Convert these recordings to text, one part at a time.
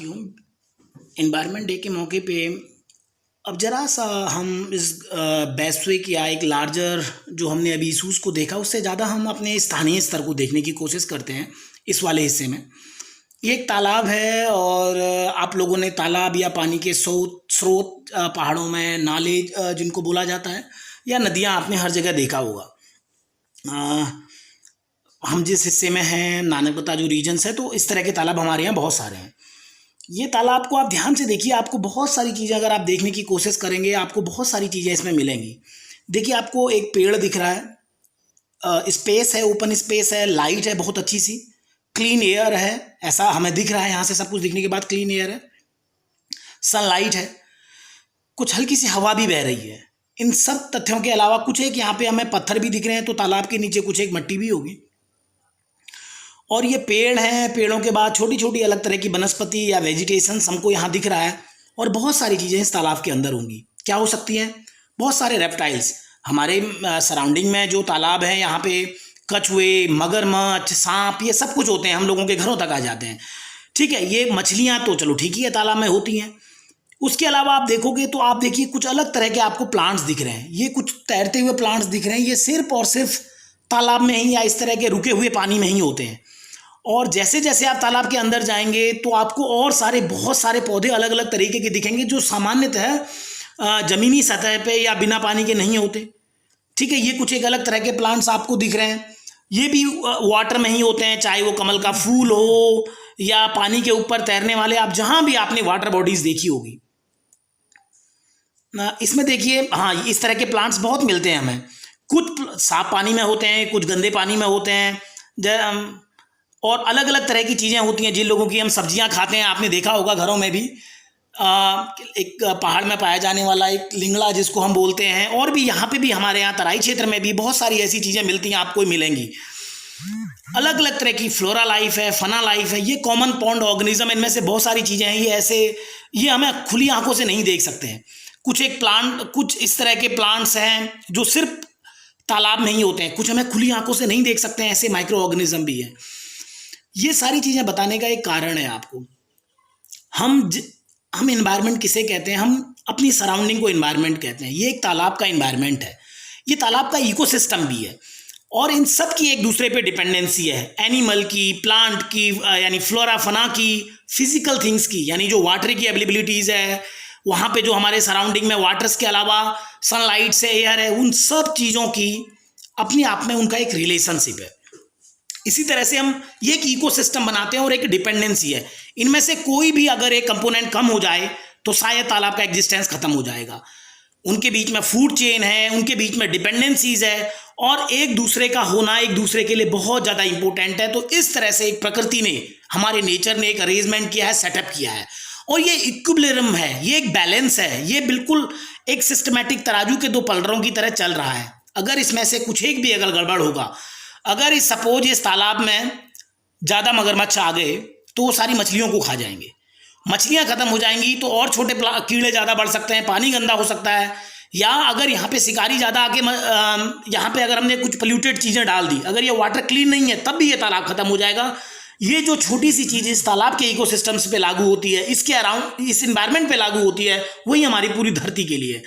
हूँ environment day के मौके पे। अब जरा सा हम इस वैश्विक या एक लार्जर जो हमने अभी इशूज़ को देखा उससे ज़्यादा हम अपने स्थानीय स्तर को देखने की कोशिश करते हैं इस वाले हिस्से में। ये एक तालाब है और आप लोगों ने तालाब या पानी के स्रोत पहाड़ों में नाले जिनको बोला जाता है या नदियाँ आपने हर जगह देखा होगा। अ, हम जिस हिस्से में हैं नानकता जो रीजन्स है तो इस तरह के तालाब हमारे यहाँ बहुत सारे हैं। ये तालाब को आप ध्यान से देखिए, आपको बहुत सारी चीज़ें अगर आप देखने की कोशिश करेंगे आपको बहुत सारी चीज़ें इसमें मिलेंगी। देखिए आपको एक पेड़ दिख रहा है, स्पेस है, ओपन स्पेस है, लाइट है बहुत अच्छी सी, क्लीन एयर है, ऐसा हमें दिख रहा है। यहाँ से सब कुछ दिखने के बाद क्लीन एयर है, सनलाइट है, कुछ हल्की सी हवा भी बह रही है। इन सब तथ्यों के अलावा कुछ एक यहाँ पे हमें पत्थर भी दिख रहे हैं, तो तालाब के नीचे कुछ एक मिट्टी भी होगी। और ये पेड़ हैं, पेड़ों के बाद छोटी छोटी अलग तरह की वनस्पति या वेजिटेशन हमको यहाँ दिख रहा है। और बहुत सारी चीज़ें इस तालाब के अंदर होंगी। क्या हो सकती हैं? बहुत सारे रेप्टाइल्स हमारे सराउंडिंग में जो तालाब है यहाँ पे कछुए, मगरमच्छ, सांप, ये सब कुछ होते हैं, हम लोगों के घरों तक आ जाते हैं। ठीक है, ये मछलियाँ तो चलो ठीक ही है, तालाब में होती हैं। उसके अलावा आप देखोगे तो आप देखिए कुछ अलग तरह के आपको प्लांट्स दिख रहे हैं। ये कुछ तैरते हुए प्लांट्स दिख रहे हैं, ये सिर्फ और सिर्फ तालाब में ही या इस तरह के रुके हुए पानी में ही होते हैं। और जैसे जैसे आप तालाब के अंदर जाएंगे तो आपको और सारे बहुत सारे पौधे अलग अलग तरीके के दिखेंगे जो सामान्यतः ज़मीनी सतह पे या बिना पानी के नहीं होते। ठीक है, ये कुछ एक अलग तरह के प्लांट्स आपको दिख रहे हैं, ये भी वाटर में ही होते हैं, चाहे वो कमल का फूल हो या पानी के ऊपर तैरने वाले, आप जहाँ भी आपने वाटर बॉडीज़ देखी होगी इसमें देखिए, हाँ इस तरह के प्लांट्स बहुत मिलते हैं हमें। कुछ साफ पानी में होते हैं, कुछ गंदे पानी में होते हैं, और अलग अलग तरह की चीज़ें होती हैं। जिन लोगों की हम सब्जियां खाते हैं, आपने देखा होगा घरों में भी, एक पहाड़ में पाया जाने वाला एक लिंगड़ा जिसको हम बोलते हैं, और भी यहाँ पे भी हमारे यहाँ तराई क्षेत्र में भी बहुत सारी ऐसी चीज़ें मिलती हैं, आपको मिलेंगी। अलग अलग तरह की फ्लोरा लाइफ है, फना लाइफ है, ये कॉमन पॉन्ड ऑर्गेनिज्म, इनमें से बहुत सारी चीज़ें हैं। ये ऐसे ये हमें खुली आंखों से नहीं देख सकते हैं। कुछ एक प्लांट, कुछ इस तरह के प्लांट्स हैं जो सिर्फ तालाब में ही होते हैं, कुछ हमें खुली आंखों से नहीं देख सकते हैं, ऐसे माइक्रो ऑर्गेनिज्म भी है। ये सारी चीज़ें बताने का एक कारण है आपको। हम इन्वायरमेंट किसे कहते हैं? हम अपनी सराउंडिंग को इन्वायरमेंट कहते हैं। ये एक तालाब का इन्वायरमेंट है, ये तालाब का इकोसिस्टम भी है, और इन सब की एक दूसरे पे डिपेंडेंसी है। एनिमल की, प्लांट की, यानी फ्लोरा फना की, फिजिकल थिंग्स की, यानी जो वाटर की अवेलेबिलिटीज़ है वहाँ पे, जो हमारे सराउंडिंग में वाटर्स के अलावा सनलाइट से एयर है, उन सब चीज़ों की अपने आप में उनका एक रिलेशनशिप है। इसी तरह से हम ये एक इकोसिस्टम बनाते हैं और एक डिपेंडेंसी है। इनमें से कोई भी अगर एक कंपोनेंट कम हो जाए तो शायद तालाब का एग्जिस्टेंस खत्म हो जाएगा। उनके बीच में फूड चेन है, उनके बीच में डिपेंडेंसीज है, और एक दूसरे का होना एक दूसरे के लिए बहुत ज़्यादा इंपॉर्टेंट है। तो इस तरह से एक प्रकृति ने, हमारे नेचर ने एक अरेंजमेंट किया है, सेटअप किया है, और ये इक्विलिब्रियम है, ये एक बैलेंस है, ये बिल्कुल एक सिस्टमैटिक तराजू के दो पलड़ों की तरह चल रहा है। अगर इसमें से कुछ एक भी अगर गड़बड़ होगा, अगर इस सपोज इस तालाब में ज़्यादा मगरमच्छ आ गए तो वो सारी मछलियों को खा जाएंगे, मछलियाँ खत्म हो जाएंगी तो और छोटे कीड़े ज़्यादा बढ़ सकते हैं, पानी गंदा हो सकता है। या अगर यहाँ पे शिकारी ज़्यादा आके यहाँ पे अगर हमने कुछ पोल्यूटेड चीज़ें डाल दी, अगर ये वाटर क्लीन नहीं है तब भी ये तालाब खत्म हो जाएगा। ये जो छोटी सी चीज़ इस तालाब के इकोसिस्टम्स पे लागू होती है, इसके अराउंड, इस इन्वायरमेंट पे लागू होती है, वही हमारी पूरी धरती के लिए।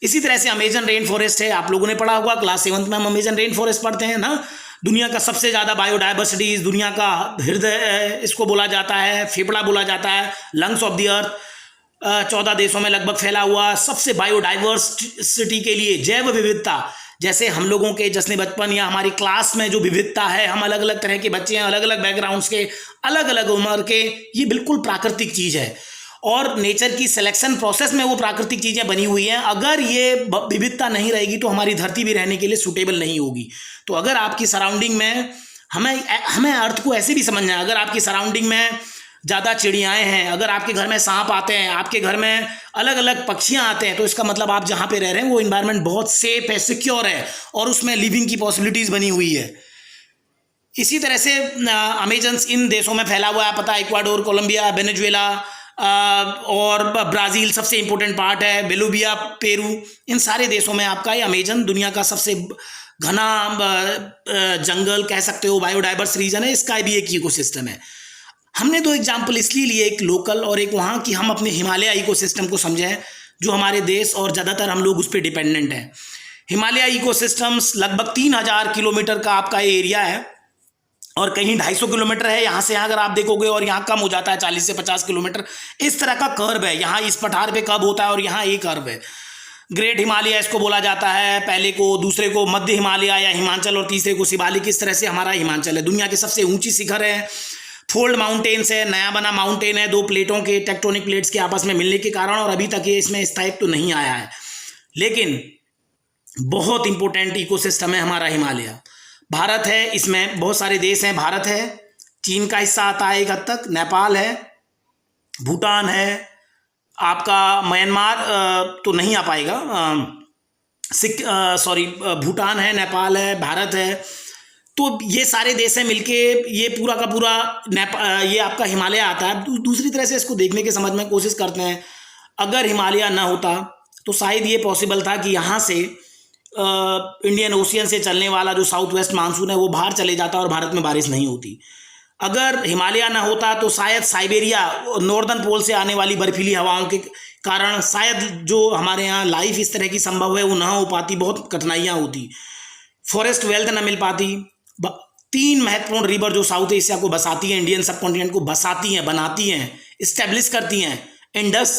इसी तरह से अमेजन रेन फॉरेस्ट है, आप लोगों ने पढ़ा होगा, क्लास 7th में हम अमेजन रेन फॉरेस्ट पढ़ते हैं ना। दुनिया का सबसे ज़्यादा बायोडाइवर्सिटी, दुनिया का हृदय इसको बोला जाता है, फेफड़ा बोला जाता है, लंग्स ऑफ द अर्थ। 14 देशों में लगभग फैला हुआ, सबसे बायोडाइवर्सिटी के लिए, जैव विविधता, जैसे हम लोगों के जश्न बचपन या हमारी क्लास में जो विविधता है, हम अलग अलग तरह के बच्चे हैं, अलग अलग बैकग्राउंड्स के, अलग अलग उम्र के, ये बिल्कुल प्राकृतिक चीज़ है। और नेचर की सिलेक्शन प्रोसेस में वो प्राकृतिक चीज़ें बनी हुई हैं। अगर ये विविधता नहीं रहेगी तो हमारी धरती भी रहने के लिए सूटेबल नहीं होगी। तो अगर आपकी सराउंडिंग में, हमें अर्थ को ऐसे भी समझना है, अगर आपकी सराउंडिंग में ज़्यादा चिड़ियाएँ हैं, अगर आपके घर में सांप आते हैं, आपके घर में अलग अलग पक्षियाँ आते हैं, तो इसका मतलब आप जहाँ पे रह रहे हैं वो इन्वायरमेंट बहुत सेफ है, सिक्योर है, और उसमें लिविंग की पॉसिबिलिटीज़ बनी हुई है। इसी तरह से अमेजन्स इन देशों में फैला हुआ है, पता है, इक्वाडोर, कोलंबिया, वेनेजुएला, और ब्राज़ील सबसे इम्पोर्टेंट पार्ट है, बोलिविया, पेरू, इन सारे देशों में आपका ये अमेजन दुनिया का सबसे घना जंगल कह सकते हो, बायोडाइवर्स रीजन है, इसका भी एक इकोसिस्टम है। हमने दो एग्जाम्पल इसलिए लिए, एक लोकल और एक वहाँ की, हम अपने हिमालय इकोसिस्टम को समझें जो हमारे देश और ज़्यादातर हम लोग उस पर डिपेंडेंट हैं। हिमालय इकोसिस्टम्स लगभग 3000 किलोमीटर का आपका एरिया है और कहीं 250 किलोमीटर है यहाँ से यहाँ अगर आप देखोगे, और यहाँ कम हो जाता है 40 से 50 किलोमीटर, इस तरह का कर्व है। यहाँ इस पठार पे कब होता है और यहाँ एक कर्व है। ग्रेट हिमालय इसको बोला जाता है, पहले को, दूसरे को मध्य हिमालय या हिमाचल और तीसरे को शिवालिक। इस तरह से हमारा हिमाचल है, दुनिया की सबसे ऊंची शिखर है, फोल्ड माउंटेन्स है, नया बना माउंटेन है, दो प्लेटों के टेक्टोनिक प्लेट्स के आपस में मिलने के कारण, और अभी तक ये इसमें स्थायित्व तो नहीं आया है। लेकिन बहुत इंपॉर्टेंट इकोसिस्टम है हमारा हिमालय। भारत है, इसमें बहुत सारे देश हैं, भारत है, चीन का हिस्सा आता है एक हद तक, नेपाल है, भूटान है, आपका म्यांमार तो नहीं आ पाएगा, भूटान है, नेपाल है, भारत है। तो ये सारे देश हैं मिलके, ये पूरा का पूरा ये आपका हिमालय आता है। दूसरी तरह से इसको देखने के समझ में कोशिश करते हैं, अगर हिमालय ना होता तो शायद ये पॉसिबल था कि यहाँ से इंडियन ओशियन से चलने वाला जो साउथ वेस्ट मानसून है वो बाहर चले जाता और भारत में बारिश नहीं होती। अगर हिमालय ना होता तो शायद साइबेरिया, नॉर्दर्न पोल से आने वाली बर्फीली हवाओं के कारण शायद जो हमारे यहाँ लाइफ इस तरह की संभव है वो ना हो पाती, बहुत कठिनाइयाँ होती, फॉरेस्ट वेल्थ ना मिल पाती। 3 महत्वपूर्ण रिवर जो साउथ एशिया को बसाती हैं, इंडियन सब कॉन्टिनेंट को बसाती हैं, बनाती हैं, इस्टेब्लिश करती हैं, इंडस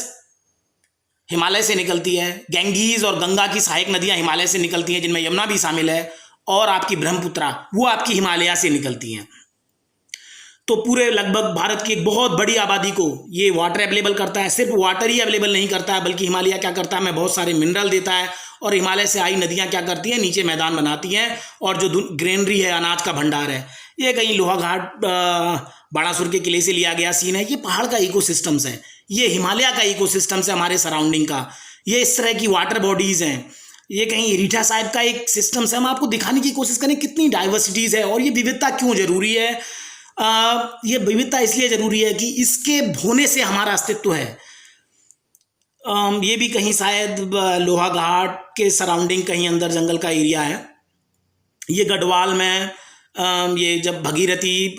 हिमालय से निकलती है, गैंगीज और गंगा की सहायक नदियां हिमालय से निकलती हैं जिनमें यमुना भी शामिल है, और आपकी ब्रह्मपुत्रा वो आपकी हिमालय से निकलती हैं। तो पूरे लगभग भारत की एक बहुत बड़ी आबादी को ये वाटर अवेलेबल करता है। सिर्फ वाटर ही अवेलेबल नहीं करता है बल्कि हिमालय क्या करता है, हमें बहुत सारे मिनरल देता है, और हिमालय से आई नदियां क्या करती हैं, नीचे मैदान बनाती हैं, और जो ग्रेनरी है, अनाज का भंडार है, ये कहीं लोहाघाट बाणासुर के किले से लिया गया सीन है। ये पहाड़ का इकोसिस्टम्स है, ये हिमालय का इकोसिस्टम्स है हमारे सराउंडिंग का, ये इस तरह की वाटर बॉडीज हैं, ये कहीं रीठा साहब का एक सिस्टम है। हम आपको दिखाने की कोशिश करें कितनी डाइवर्सिटीज़ है और ये विविधता क्यों जरूरी है। ये विविधता इसलिए जरूरी है कि इसके होने से हमारा अस्तित्व है। ये भी कहीं शायद लोहाघाट के सराउंडिंग कहीं अंदर जंगल का एरिया है। ये गढ़वाल में ये जब भगीरथी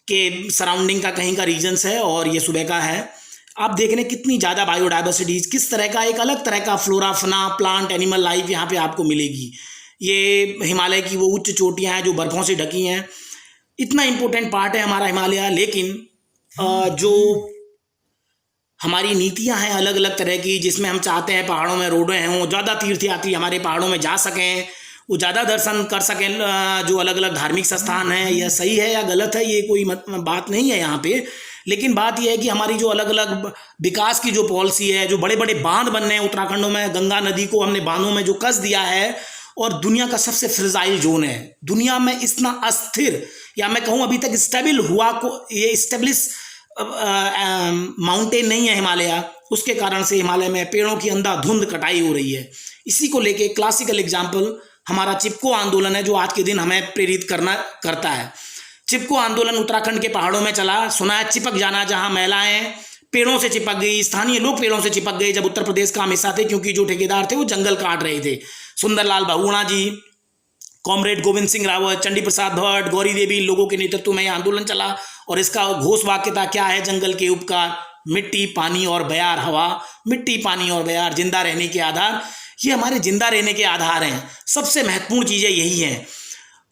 के सराउंडिंग का कहीं का रीजन्स है, और ये सुबह का है। आप देख रहे हैं कितनी ज़्यादा बायोडाइवर्सिटीज, किस तरह का एक अलग तरह का फ्लोरा, फना, प्लांट, एनिमल लाइफ यहाँ पे आपको मिलेगी। ये हिमालय की वो उच्च चोटियाँ हैं जो बर्फ़ों से ढकी हैं, इतना इम्पोर्टेंट पार्ट है हमारा हिमालय। लेकिन जो हमारी नीतियां हैं अलग अलग तरह की, जिसमें हम चाहते हैं पहाड़ों में रोडें हों, ज़्यादा तीर्थयात्री हमारे पहाड़ों में जा सकें, वो ज़्यादा दर्शन कर सकें, जो अलग अलग धार्मिक संस्थान हैं। यह सही है या गलत है ये कोई बात नहीं है यहाँ पे, लेकिन बात यह है कि हमारी जो अलग अलग विकास की जो पॉलिसी है, जो बड़े बड़े बांध बन रहे हैं उत्तराखंडों में, गंगा नदी को हमने बांधों में जो कस दिया है, और दुनिया का सबसे फ्रेजाइल जोन है, दुनिया में इतना अस्थिर, या मैं कहूँ अभी तक स्टेबल हुआ को ये स्टेब्लिश माउंटेन नहीं है हिमालय। उसके कारण से हिमालय में पेड़ों की अंधाधुंध कटाई हो रही है। इसी को लेके क्लासिकल एग्जाम्पल हमारा चिपको आंदोलन है, जो आज के दिन हमें प्रेरित करता है। चिपको आंदोलन उत्तराखंड के पहाड़ों में चला, सुना है चिपक जाना, जहां महिलाएं पेड़ों से चिपक गई, स्थानीय लोग पेड़ों से चिपक गए, जब उत्तर प्रदेश का हम हिस्सा थे, क्योंकि जो ठेकेदार थे वो जंगल काट रहे थे। सुंदरलाल बहुगुणा जी, कॉमरेड गोविंद सिंह रावत, चंडी प्रसाद भट्ट, गौरी देवी, इन लोगों के नेतृत्व में यह आंदोलन चला, और इसका घोष वाक्य था, क्या है जंगल के उपकार, मिट्टी, पानी और बयार हवा, मिट्टी, पानी और बयार जिंदा रहने के आधार। ये हमारे जिंदा रहने के आधार हैं, सबसे महत्वपूर्ण चीज़ें यही हैं।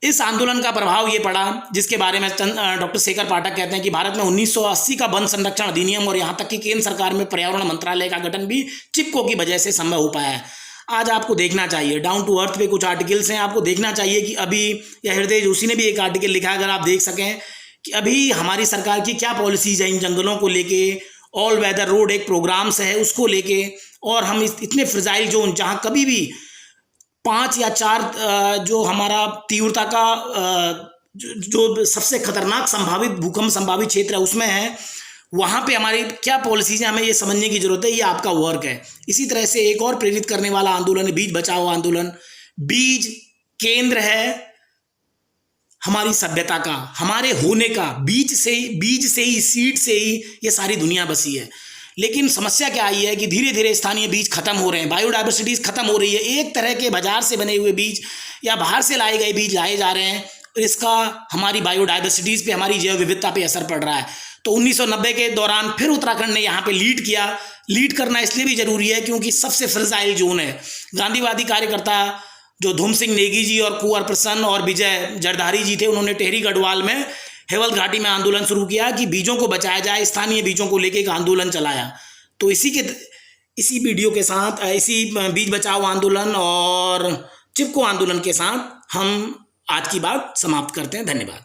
इस आंदोलन का प्रभाव ये पड़ा, जिसके बारे में डॉक्टर शेखर पाठक कहते हैं कि भारत में 1980 का वन संरक्षण अधिनियम और यहाँ तक कि केंद्र सरकार में पर्यावरण मंत्रालय का गठन भी चिपको की वजह से संभव हो पाया है। आज आपको देखना चाहिए, डाउन टू अर्थ पे कुछ आर्टिकल्स हैं, आपको देखना चाहिए कि अभी, या हृदय जोशी ने भी एक आर्टिकल लिखा है, अगर आप देख सकें कि अभी हमारी सरकार की क्या पॉलिसीज है इन जंगलों को लेके। ऑल वेदर रोड एक प्रोग्राम्स है उसको लेके, और हम इतने फ्रेजाइल जोन जहाँ कभी भी 5 या 4 जो हमारा तीव्रता का जो सबसे खतरनाक संभावित भूकंप संभावित क्षेत्र है उसमें है, वहाँ पे हमारी क्या पॉलिसीज है, हमें ये समझने की जरूरत है। ये आपका वर्क है। इसी तरह से एक और प्रेरित करने वाला आंदोलन है बीज बचाओ आंदोलन। बीज केंद्र है हमारी सभ्यता का, हमारे होने का। बीज से ही, सीड से ही ये सारी दुनिया बसी है। लेकिन समस्या क्या आई है कि धीरे धीरे स्थानीय बीज खत्म हो रहे हैं, बायोडाइवर्सिटीज खत्म हो रही है। एक तरह के बाजार से बने हुए बीज या बाहर से लाए गए बीज लाए जा रहे हैं, इसका हमारी बायोडाइवर्सिटीज़ पे, हमारी जैव विविधता पे असर पड़ रहा है। तो 1990 के दौरान फिर उत्तराखंड ने यहाँ पे लीड किया। लीड करना इसलिए भी ज़रूरी है क्योंकि सबसे फ्रजाइल जोन है। गांधीवादी कार्यकर्ता जो धूम सिंह नेगी जी और कुंवर प्रसन्न और विजय जरधारी जी थे, उन्होंने टेहरी गढ़वाल में हेवल घाटी में आंदोलन शुरू किया कि बीजों को बचाया जाए, स्थानीय बीजों को लेकर एक आंदोलन चलाया। तो इसी वीडियो के साथ, इसी बीज बचाओ आंदोलन और चिपको आंदोलन के साथ हम आज की बात समाप्त करते हैं। धन्यवाद।